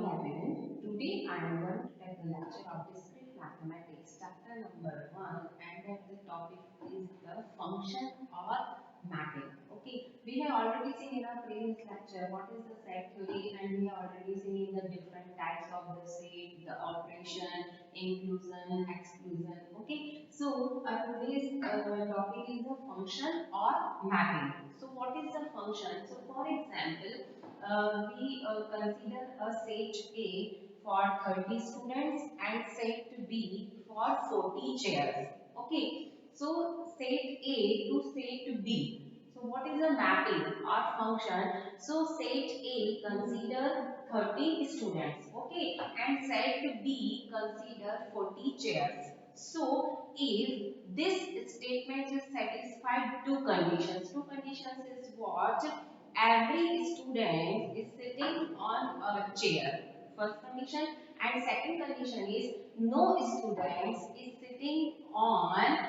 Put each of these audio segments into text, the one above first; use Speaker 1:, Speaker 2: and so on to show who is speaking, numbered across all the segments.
Speaker 1: morning everyone. Today I am going to take the lecture of discrete mathematics, chapter number 1, and the topic is the function or mapping. Okay, we have already seen in our previous lecture what is the set theory, and we have already seen the different types of the set, the operation, inclusion, exclusion. Okay, so today's topic is the function or mapping. So what is the function? So for example, we consider a set A for 30 students and set B for 40 chairs. Okay, so set A to set B. So what is the mapping or function? So set A consider 30 students, okay, and set B consider 40 chairs. So if this statement is satisfied two conditions. Two conditions is what? Every student is sitting on a chair. First condition, and second condition is no students is sitting on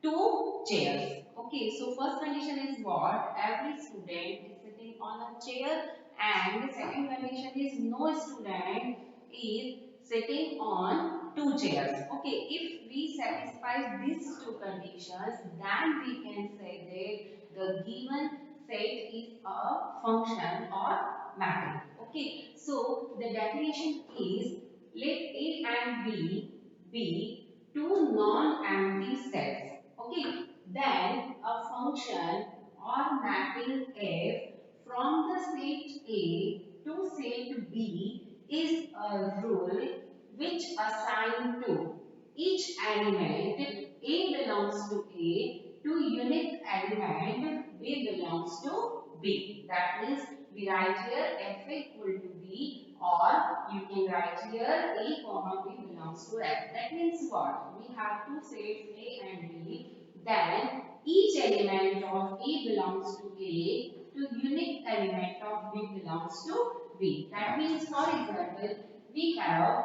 Speaker 1: two chairs. Okay, so first condition is what? Every student is sitting on a chair, and the second condition is no student is sitting on two chairs. Okay, if we satisfy these two conditions, then we can say that the given set is a function or mapping. Okay, so the definition is let A and B be two non-empty sets. Okay, then a function or mapping F from the set A to set B is a rule which assign to each element A belongs to A to unique element B belongs to B. That means we write here F equal to B, or you can write here A comma B belongs to F. That means what? We have two sets A and B. Then each element of A belongs to A to unique element of B belongs to B. That means, for example, we have,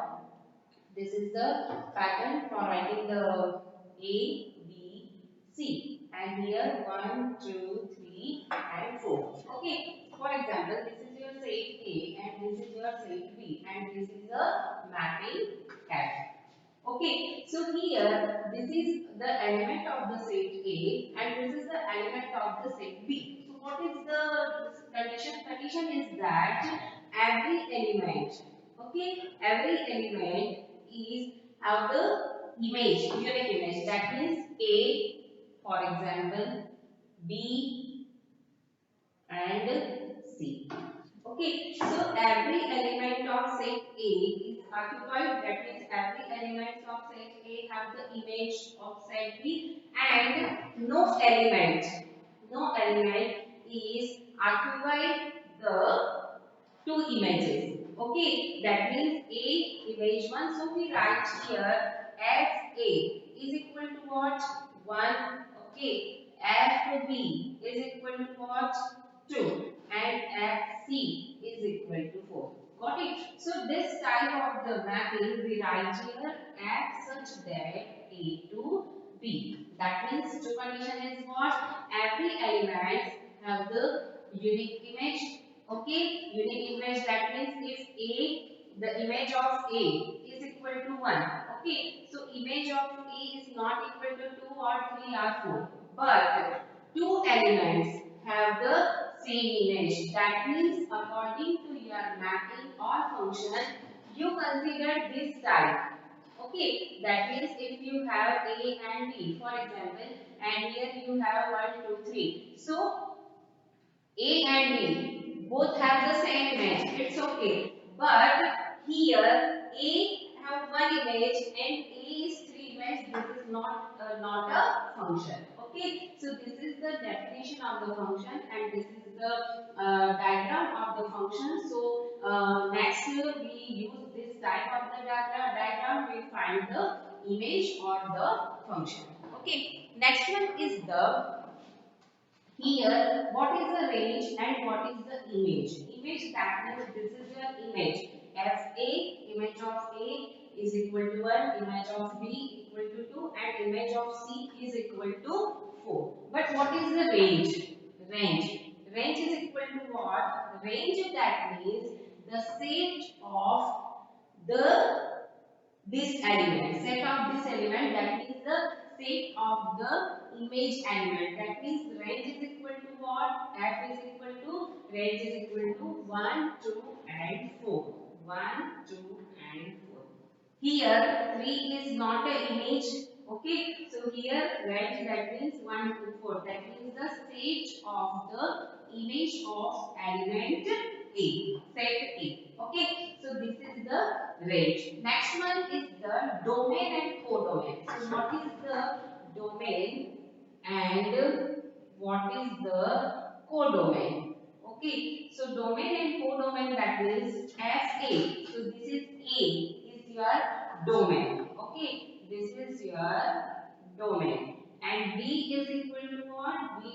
Speaker 1: this is the pattern for writing the A, B, C, and here 1, 2, 3, and 4. Okay, for example, this is your set A and this is your set B, and this is the mapping F. Okay, so here this is the element of the set A and this is the element of the set B. So what is the condition? Condition is that every element, okay, every element is have the image, unique image. That means A, for example, B and C. Okay, so every element of set A is occupied. That means every element of set A have the image of set B, and no element is occupied the two images. Okay, that means A image 1. So we write here F A is equal to what? 1. Okay, F B is equal to what? 2, and F C is equal to 4. Got it? So this type of the mapping we write here F such that A to B. That means two condition is what? Every element have the unique image. Okay, unique image, that means if A, the image of A is equal to 1. Okay, so image of A is not equal to 2 or 3 or 4. But two elements have the same image. That means according to your mapping or function, you consider this type. Okay, that means if you have A and B, for example, and here you have 1, 2, 3. So a and B both have the same image. It's okay. But here A have one image and A is three images. This is not a function. Okay. So this is the definition of the function and this is the diagram of the function. So next year we use this type of the diagram. We find the image or the function. Okay. Next one is the, here, what is the range and what is the image? Image, that means this is your image. FA, image of A is equal to 1, image of B equal to 2, and image of C is equal to 4. But what is the range? Range. Range is equal to what? Range, that means the set of the this element, set of this element, that means the set of the image element. That means range is equal to what? F is equal to, range is equal to 1, 2 and 4. 1, 2 and 4. Here 3 is not an image. Okay, so here range, that means 1, 2, 4. That means the set of the image of element A, set A. Okay, so this is the range. Next one is the domain and codomain. So what is the domain and what is the codomain? Okay, so domain and codomain, that means FA. So this is A is your domain. Okay, this is your domain. And B is equal to what? B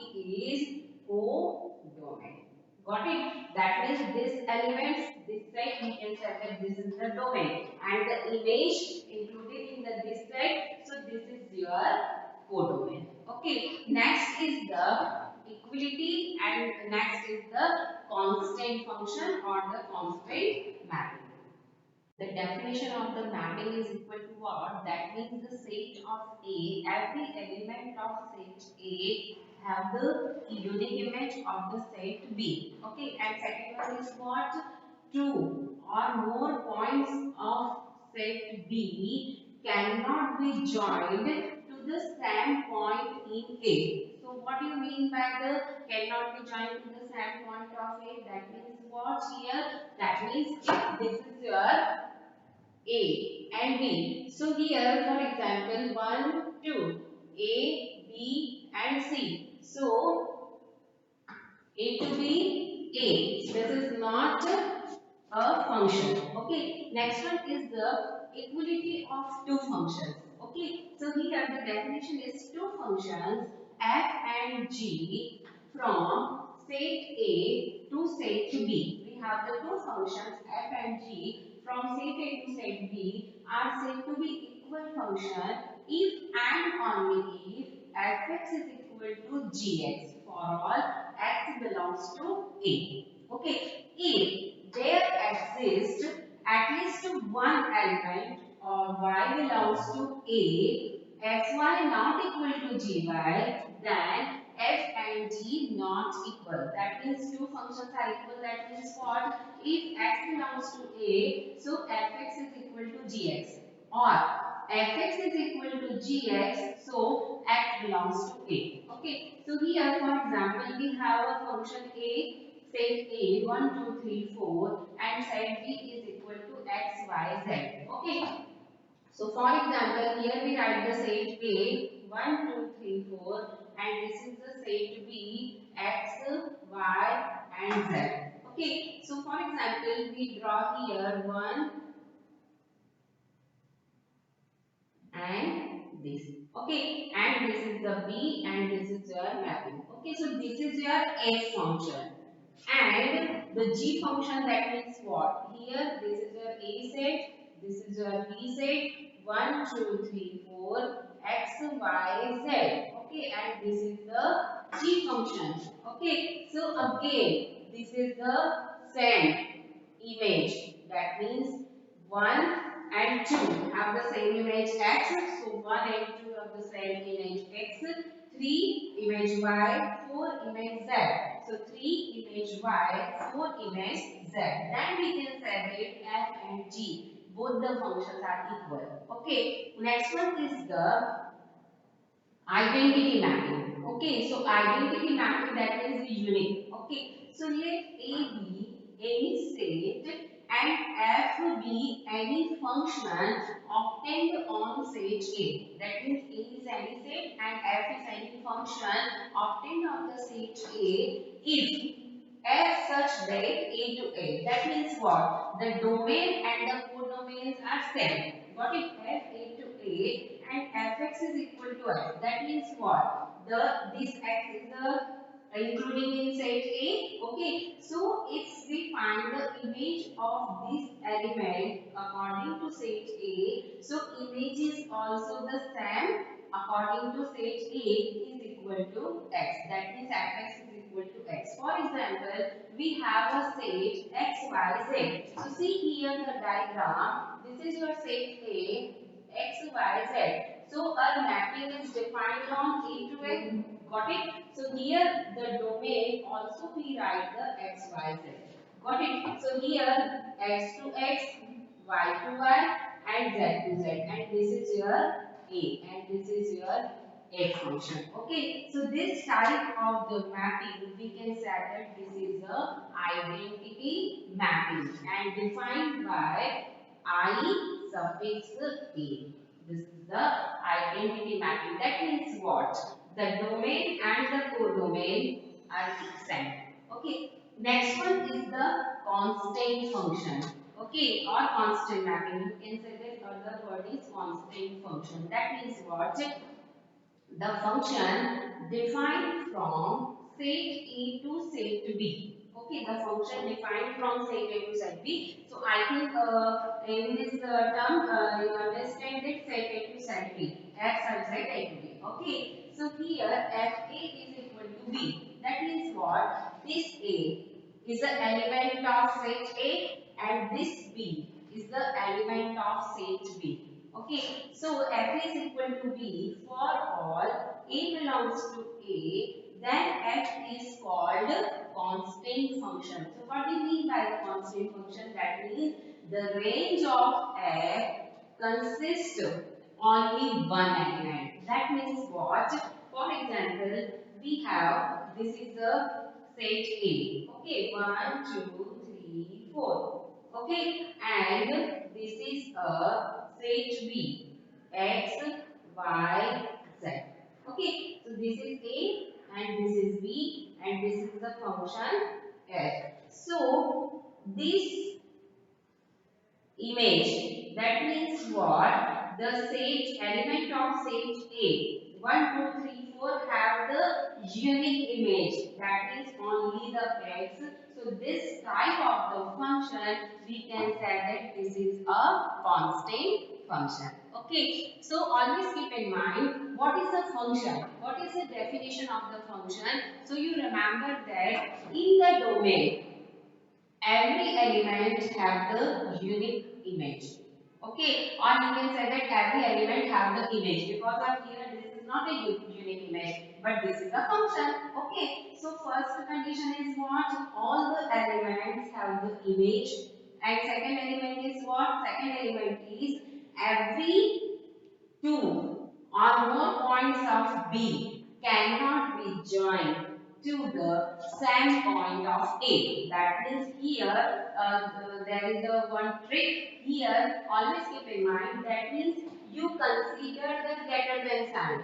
Speaker 1: is codomain. Got it? That means this element, this side we can say that this is the domain, and the image included in this side. So this is your codomain. Okay. Next is the equality, and next is the constant function or the constant mapping. The definition of the mapping is equal to what? That means the set of A, every element of set A have the unique image of the set B. Okay, and second one is what? Two or more points of set B cannot be joined to the same point in A. So what do you mean by the cannot be joined to the same point of A? That means what here? That means if this is your a and B. So here, for example, 1, 2, A, B and C. So A to B, A. This is not a function. Okay. Next one is the equality of two functions. Okay. So here the definition is two functions f and g from set A to set B. We have the two functions f and g from set A to set B are said to be equal function if and only if fx is equal to gx for all x belongs to A. Okay. If there exists at least one element or y belongs to A, fy not equal to gy, then f and g not equal. That means two functions are equal. That means what? If x belongs to A, so fx is equal to gx. Or fx is equal to gx, so x belongs to A. Okay. So here, for example, we have a function A, set A 1, 2, 3, 4, and set B is equal to x, y, z. Okay. So for example, here we write the set A 1, 2, 3, 4, and this is the set B x, y, and z. Okay. So for example, we draw here 1 and this. Okay, and this is the B and this is your mapping. Okay, so this is your F function. And the G function, that means what? Here this is your A set, this is your B set, 1, 2, 3, 4, X, Y, Z. Okay, and this is the G function. Okay, so again, this is the same image. That means 1 and 2 have the same image x, so 1 and 2 have the same image x, 3 image y, 4 image z. So 3 image y, 4 image z. Then we can say that f and g, both the functions are equal. Okay, next one is the identity mapping. Okay, so identity mapping, that is unique. Okay, so let A be any set and F be any function obtained on set A. That means A is any set and F is any function obtained on the set A if F such that A to A. That means what? The domain and the codomains are same. Got it? F A to A and Fx is equal to F. That means what? This X is the including in set A. Okay. So if we find the image of this element according to set A, so image is also the same according to set A is equal to x. That means fx is equal to x. For example, we have a set x, y, z. So see here the diagram. This is your set A, x, y, z. So our mapping is defined on A to x. Got it? So here the domain also we write the x, y, z. Got it? So here x to x, y to y, and z to z. And this is your A, and this is your x function. Okay. So this type of the mapping we can say that this is a identity mapping and defined by I suffix A. This is the identity mapping. That means what? The domain and the codomain are same. Okay. Next one is the constant function. Okay, or constant mapping. You can say that other word is constant function. That means what? The function defined from set A to set B. Okay, the function defined from set A to set B. So I think in this term you understand that set A to set B, f subset A to B. Okay, so here f A is equal to B. That means what? This A is the element of set A and this B is the element of set B. Okay, so f is equal to b for all a belongs to a, then f is called constant function. So what do you mean by the constant function? That means the range of f consists only one element. That means what? For example, we have this is the set A. Okay, 1, 2, 3, 4. Okay, and this is a set B, x, y, z. Okay, so this is A and this is B and this is the function f. So this image, that means what? The set element of set A 1, 2, 3, 4 have the unique image, that is only the x. So this type of the function we can say that this is a constant function. Okay, so always keep in mind what is the function, what is the definition of the function. So you remember that in the domain every element have the unique image. Okay, or you can say that every element have the image, because of here this is not a unique image but this is a function. Okay, so first condition is what? All the elements have the image, and second element is what? Second element is every two or more points of B cannot be joined to the same point of A. That means here there is a one trick here. Always keep in mind, that means you consider the greater than sign.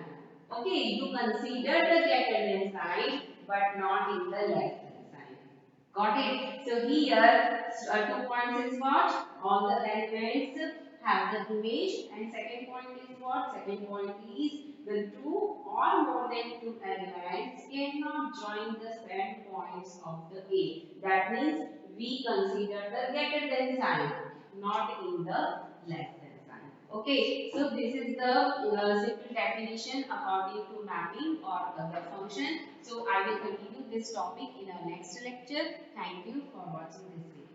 Speaker 1: Okay, you consider the greater than sign but not in the less than sign. Got it? So here 2 points is what? All the elements have the image, and second point is what? Second point is the two or more than two elements cannot join the same points of the A. That means we consider the greater than sign, not in the less than sign. Okay, so this is the simple definition according to mapping or the function. So I will continue this topic in our next lecture. Thank you for watching this video.